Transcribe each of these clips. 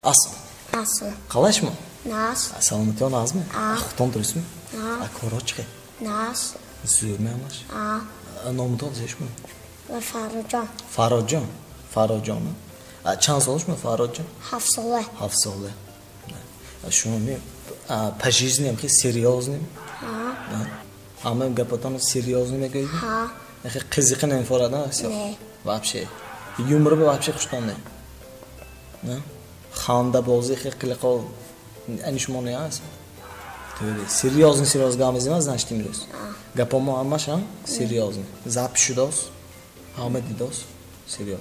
Asıl. Asıl. Qalash mı? Nas. Salomatyon azmi? Xudon durustmi? Korochqi. Nas. Zo'rmi amash? Nomini olishmi? Ve Farucan. Farodjon. Farodjonni. Chand solishmi Farodjon? Hafsole. Hafsole. Shuni men пожизненным, серьезным. Hamma gapotani серьезными qo'ydi. Qiziqini inforadan все. Вообще. Yumri вообще xushtonda. Xonda bo'zi qiliqol. Ani shmoni yas. To'g'ri. Серьезный gamiz emas, значит, imroz. Gapomo hammash ham серьезный. Запишudos. Hamadidos. Серьез.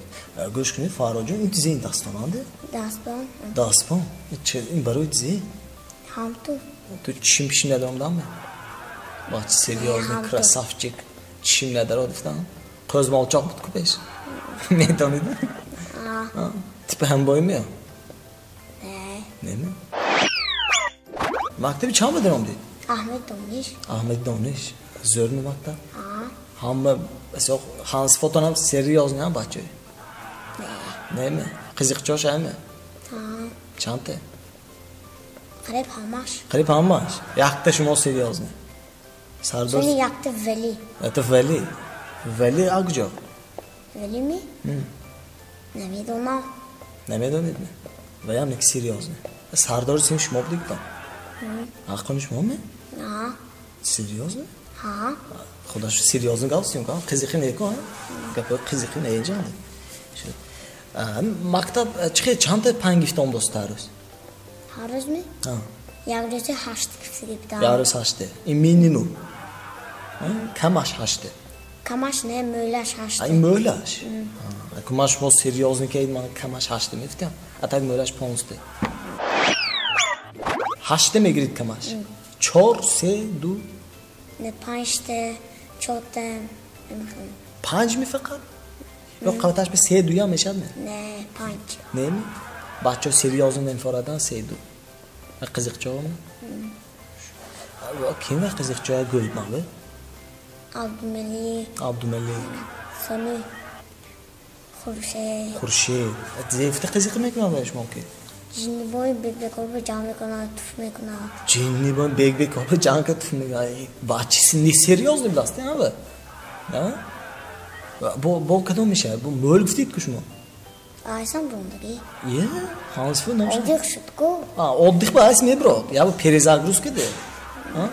Go'shkuni Farodjon intizin dastonadi. Daston. In baroy dizi. Hamtu. Tu чим пишинадамдами? Бач, серьезный, красавчик. Чим надародифтан? Qo'zmolchoq butku besh. Medonida. Tipi ham bo'ymi? Nima? Maktabi cham bidiramdi? Ahmed Donish. Zo'rmi maktab? Hamma asoq Hans fotonam серьезный ham bachi. Nima? Qiziqchoshami? Chanta. Qarib hamash. Yakta shimo серьезный. Sardor. Seni yaktı Veli. Это Veli. Veli agjo. Veli mi? Nemiydi ona? Nemiydi ona? Veya nek серьезный. Sardor sen shimo bdik tam. Aqon shimo mi? Серьезный? Xudo shu серьезный galsin kan. Qiziqin eko. Gapi qiziqin ejandi. Shu. Maktab chiqe chanta pangifton dostlarus. Haruz mi? Yavrisi haştı kıfsı gibi daha. Yavrisi haştı. Minimum. Kamaş haştı. Kamaş ne? Mölaş haştı. Mölaş. Kamaş bu серьезный kaydı bana kamaş haştı mı iftem? Atak mölaş ponstu. Haştı mı girit kamaş? Çor se du. Ne pançtı, çotem. Panç mı fakat? Yok kavataş bir se duya meşad mı? Ne panç. Ne mi? Bahçe серьезный informadan se du. Qiziqchoqmi? Kim va qiziqchoq go'ytmadi? Abdumalik. Sami. Xurshid. Zevda qiziqmaymi bo'lish mumkin? Jinniboy bek olib jamlikana tufmekana. Jinniboy bek olib jamga tufmekana. Bahçesi ne серьезный bilasın abi? Ha? Bu kadar mı şey? Bu mölgftit kuşmu? Aysan bundagi. Ya, hansı bu namşı? Oddik şutku. Oddik bu asmi bro. Ya bu перезагрузка de. Ha?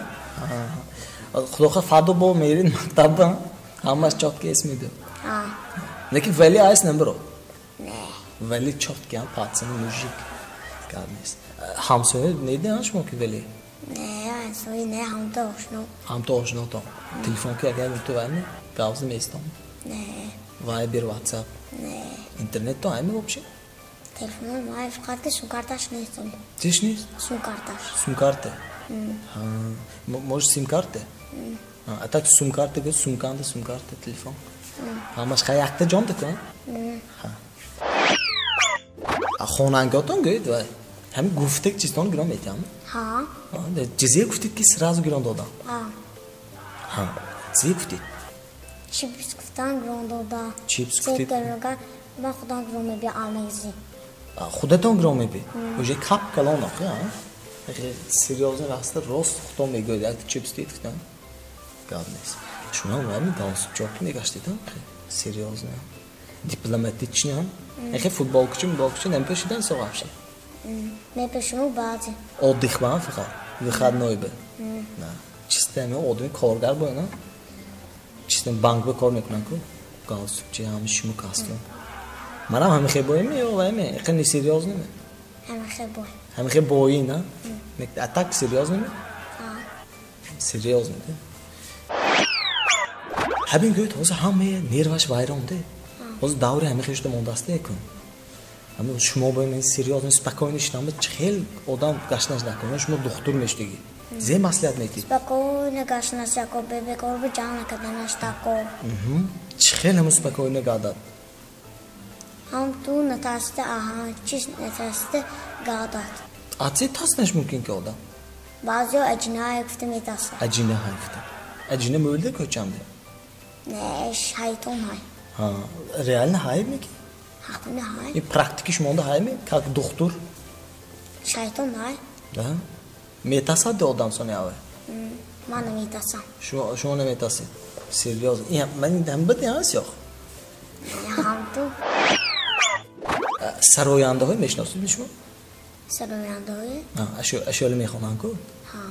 Xudoga fado bo'lmaydi maktabda. Hammasi chotga esmaydi. Lekin Veli asli bro. Veli chotga patsini mujik. Qarnis. Hamsoy neydi anshmo ki Veli? Hamsoy ne hamda oshno. Hamda oshno to. Telefonga agar o'tibani, gavzim estom. Viber, WhatsApp. Internet to aymi вообще? Telefonum var fakat sim-kartaş ne istiyorum? Тишни? Sim-kartaş. Sim-karta. Может sim-karta? А так sim-karta göz sim-karta telefon. Ama başka yakta jonda ku? Xonanga o'tong go'yd va ham guftek chiston girom etam. Jiziye guftek ki сразу girom dodam. Jiziye guftek. Chips guftan girom doda. Chips guftek. Ma xudan girom bir almayzi. Xudaton girom bi. Уже kap kalonaq ya. Серьезно rastda rost xudan go'yd aytib chips deytgan. Qarnis. Shuna vami dansib chopni gashtidan. Серьезно. Дипломатично. Futbolchi nem peshidan so'rabshi. Men peshim ba'zi. Oddiy va faqat. Выходной бы. Чистыми oddiy korgar bo'yna. Чистым bankda kor mekunanku. Galstukchi ham shmu kastum. Mana ham xeboymi yo vami? Qani серьезными? Ham xeboyina. Nek atak серьезными? Серьезно. Habin go'yt hozir hamma nervash vayronda. Hozir davri hamma xishda mondasda ekun. Ama shmo bo'lmay серьезно, спокойно ishlami chil odam gashnashlar qilgan, shmo doktor meshdigi. Ze maslahat neti. Спокойно gashnashako bebek olib jana kadanashtako. Chil ham спокойно gadat. Ham tu natasda chis natasda gadat. Atse tasnash mumkin ki odam. Bazı acına ayıktı metasda. Acına ayıktı. Acına mı öldü koçamdı? Ne, şeytan hay. Realni hay mi ki? Hakkında hay. Praktik iş mi onda hay mi? Как doktor? Şeytan var. Da. Metasad de odam sonra ya. Bana metasam. Şu ona metası. Seriyoz. Ya ben dembet ya yok. Hamtu. Saroyanda hoy meşnasıymış mı? Saroyanda hoy. Ha, şöyle meyxonan ko.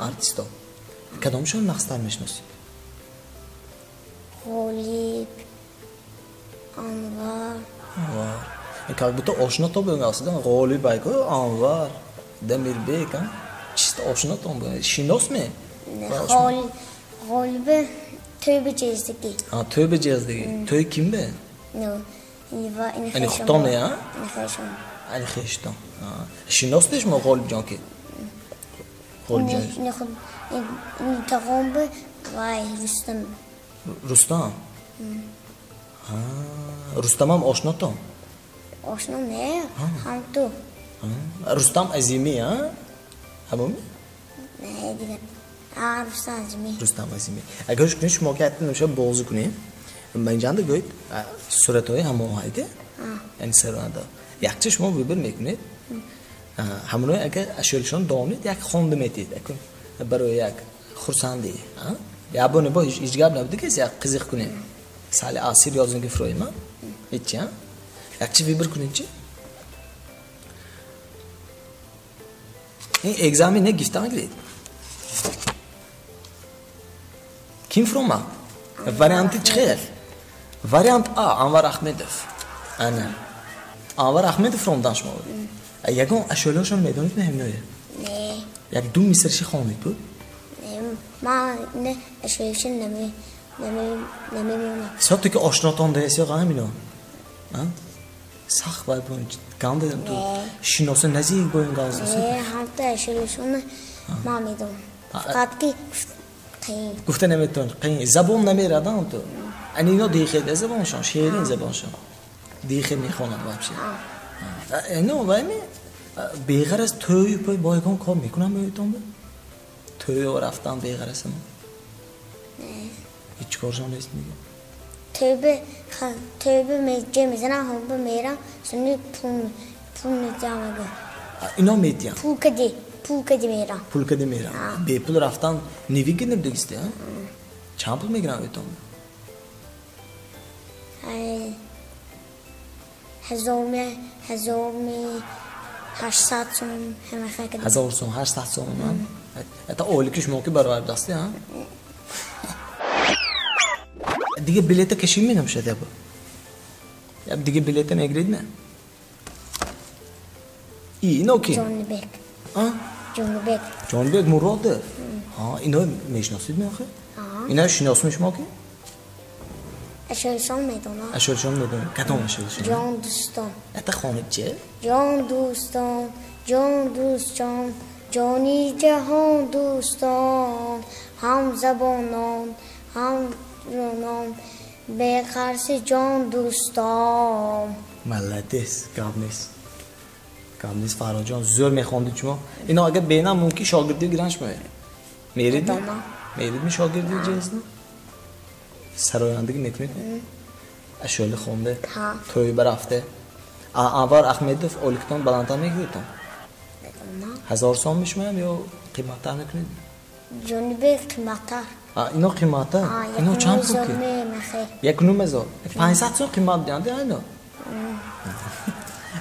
Artisto. Kadam şöyle maqstar meşnası. G'olib. Anvar. Var. Как будто oshno to bo'lgan aslida G'olib ayko, Anvar, Demirbek, ha? Chista oshno to bo'lgan. Shinosmi? G'olibi Tövbe Cezdeki. Ha, Tövbe Cezdeki. To'y kimda? No. Iva Ani Xutoni, ha? Nefeshon. Ali Xeshton. Ha. Shinosdishmi G'olibjon ki? G'olibjon. Tag'ombi vay Rustam. Rustam. Ha, Rustam ham oshno to. Oshno ne? Hamtu. Rustam Azimi, ha? Hammi? Ne degan? Rustam Azimi. Rustam Azimi. Agar shu kuni shmogatni o'sha bo'g'zi kuni menjanda go'yt suratoy hamon haydi. Ya'ni sarada. Yaxshi shmo bir mekuni. Hamroy agar ashulshon davomli yak xondim etdi. Akun baroy yak xursandi, ha? Ya buni bu hiç gaplabdi ki ya qiziq kuni. Sali asir yozungi froyma. Hiç ya. Yaxshi bir kuninchi. Examen ne giftan grid. Kim froma? Varianti çıkıyor. Variant A Anvar Ahmedov. Ana. Anvar Ahmedov from danışma. Yagon aşölöşön meydanit mi hemnoye? Ne? Yak dum misirşi xonlik bu. Ma ne aşölöşön ne mi. Sattı ki aşnaton deyesi gamino. Ha? Sax var bu. Gandı tu. Şinosu nazik boyun gazlısı. Hamta aşölöşön ma midon. Fakat ki گفته نمیتون قین زبون نمیره دام تو اینا دیگه زبانشون شیرین زبانشون دیگه میخونن وابشه اینا وایمی بیغر از توی پای بایگان کار میکنم میتون به توی و رفتن بیغر است ما هیچ کارشون نیست میگه tövbe mecce mesela hambu mera seni pul mecamaga اینا میدیم pul kadi mera پول کدی میرم به پول رفتن نیوی گنیم دیگسته ها چند پول میگیرم ایتون هزارمی 800 سون همه فکر 1000 سون 800 سون من تا اولیکش موقع برای دسته ها دیگه بلیت کشیم می نمیشه دیگه دیگه بلیت نگرید نه اینو کی Johnny Beck ها Johnny Beck مراده ها اینو میشناسید می آخه اینا شناسمیش ما کی Aşölşon meydana اشولشون میدونم کدوم اشولشون Can Dostan اتا خانه چه Can Dostan Cani Cihan Dostan Ham zabanan Ham ronan Be karşı Can Dostan ملتیس قابلیس فراجان زور میخوندی شما اینا اگه بینم ممکن شاگردی گرانش میرید میرید می شاگردی جنس نه سرایندگی میکنید اشولی خونده توی برفته انوار احمدov اولیکتان بلندتر میگیرتون 1000 سوم میشم یا قیمتتر میکنید Johnny Beck qiymattar اینا قیمته اینا چند پول کی یک نومزار 500 سوم قیمت دیانده اینا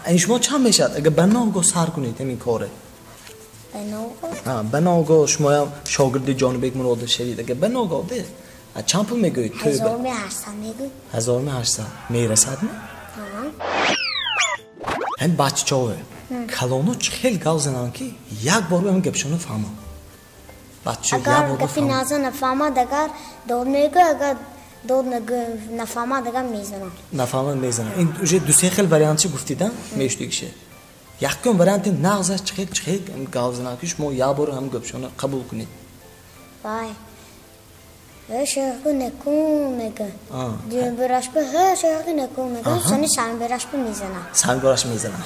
این شما چند میشد اگه بناگو سر کنید همین کاره بناگو شما هم شاگردی جان بیگ مراد شدید اگه بناگو ده چند پول میگوید 1800 میگوید 1800 میرسد نه هم بچه ها کلانو خیلی گل زنن که یک بار هم گپشونو فهمم بچه یک اگر بار گفی نازه نفهمد اگر دور میگو اگر دور نفهمد اگر میزنم نفهمم میزنم این اوجه دو سه خیلی وریانتی گفتیدن میشتیگشه یکم وریانتی نغزه چخیل گل زنن که شما یک بار هم گپشونو قبول کنید vay her şeyi ne kumega diye beraş be her şeyi ne kumega seni sen beraş be mizana sen beraş mizana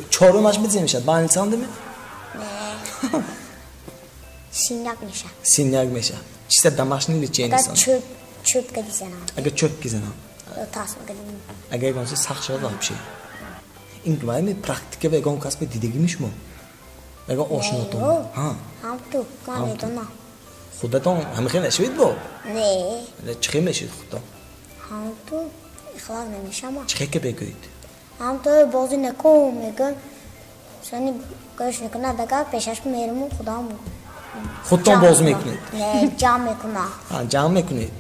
çorum aç mı demişler ben insan değil mi ne sinyak mişa sinyak mişa işte damaşını liçen insan çöp kadizana aga çöp gizana tasma kadin aga gonsa saxşa da bir şey این وای می پرکتیکه و گام کاس به دیدگی میشم اگه آشناتون ها هم تو من میدونم خودتون همه نشوید با نه چه میشید خودتون هم تو اخلاق نمیشم چه که بگویید هم تو بازی نکن میگن سانی کارش نکنه دکا پیشش میرم خودم خودتون بازی میکنید نه جمع میکنم جمع میکنید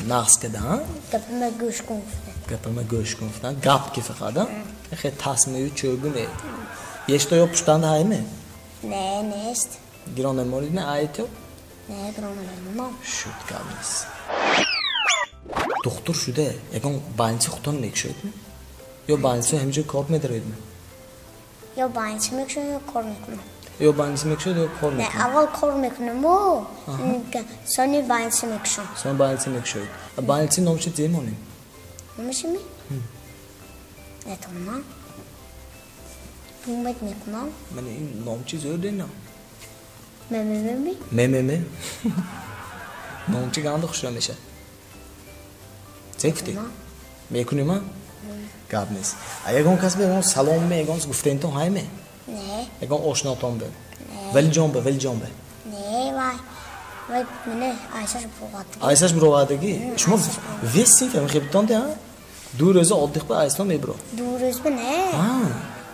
نقص کده ها گپم گوش کن گپم گوش گفتن گپ که فقط خیلی تصمیمی چوگونه یشتا یا پشتند هایمه نه نیست گرانه مورد نه آیتو نه گرانه نمیم شد کاملیس دختر شده یکان باینسی خودتون میکشید یا باینسی همینجور کار میدارید یا باینسی میکشید یا کار میکنم یا باینسی میکشید یا کار میکنم نه اول کار میکنم و سانی باینسی میکشم سانی باینسی میکشید باینسی نامشید زیمونیم نمیشه می؟ نه تو من دومت میکنم من این نامچی زور دینا می نامچی گانده خوش را میشه چکتی؟ میکنی ما؟ گاب نیست اگه کس به سلام می اگه گفته این تو های می؟ نه اگه آشناتون به ولی جنبه نه وای منه آیسش بروادگی شما ویسی فهم خیبتان ده دو روز آدیخ به آیسان میبرو دو روز به نه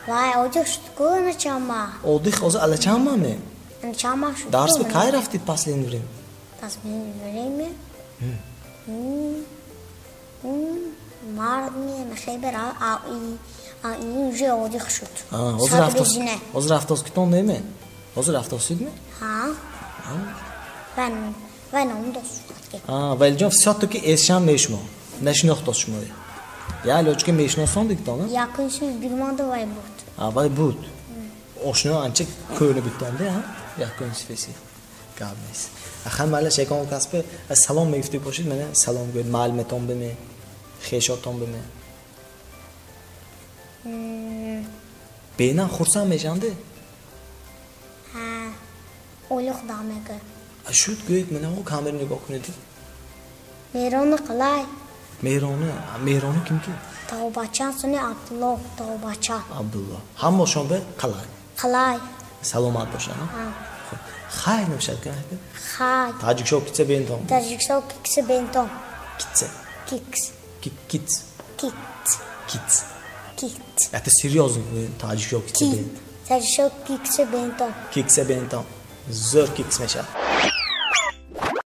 وای آدیخ شد که نچامه آدیخ از علا چامه می نچامه شد درس به کای رفتید پس لینوریم پس لینوریم مرد می خیبر اینجا آدیخ شد از رفتاز کتان نیمه از رفتاز سید می و نامداز ولی جان فساد که ایشان میشما نشناختاز شمایی یا لوچه که میشناسان دیگه یکیشون بیگمان دو وای بود وای بود آشنا انچه کونه بیتانده ها یکیش فیسی گاب نیست اخم مالا شکان کسب از سلام میگفتی باشید من سلام گوید معلومتون بمی خیشاتون بمی بینا خورسان میشنده اولی خدا میگه شد گوید من او کامر نگاه کنید میرونه قلای میرونه kim ki Tavbaçan seni Abdullah Tavbaçan Abdullah هم باشم به قلای سلامت باشن خای نمیشد که خای تاجیک شو کیسه بینتون کیکس بینتون کیکس Kit. seriöz tacik yok Kit. Tacik yok kikse bentong. Kikse bentong. Zor kiks meşa.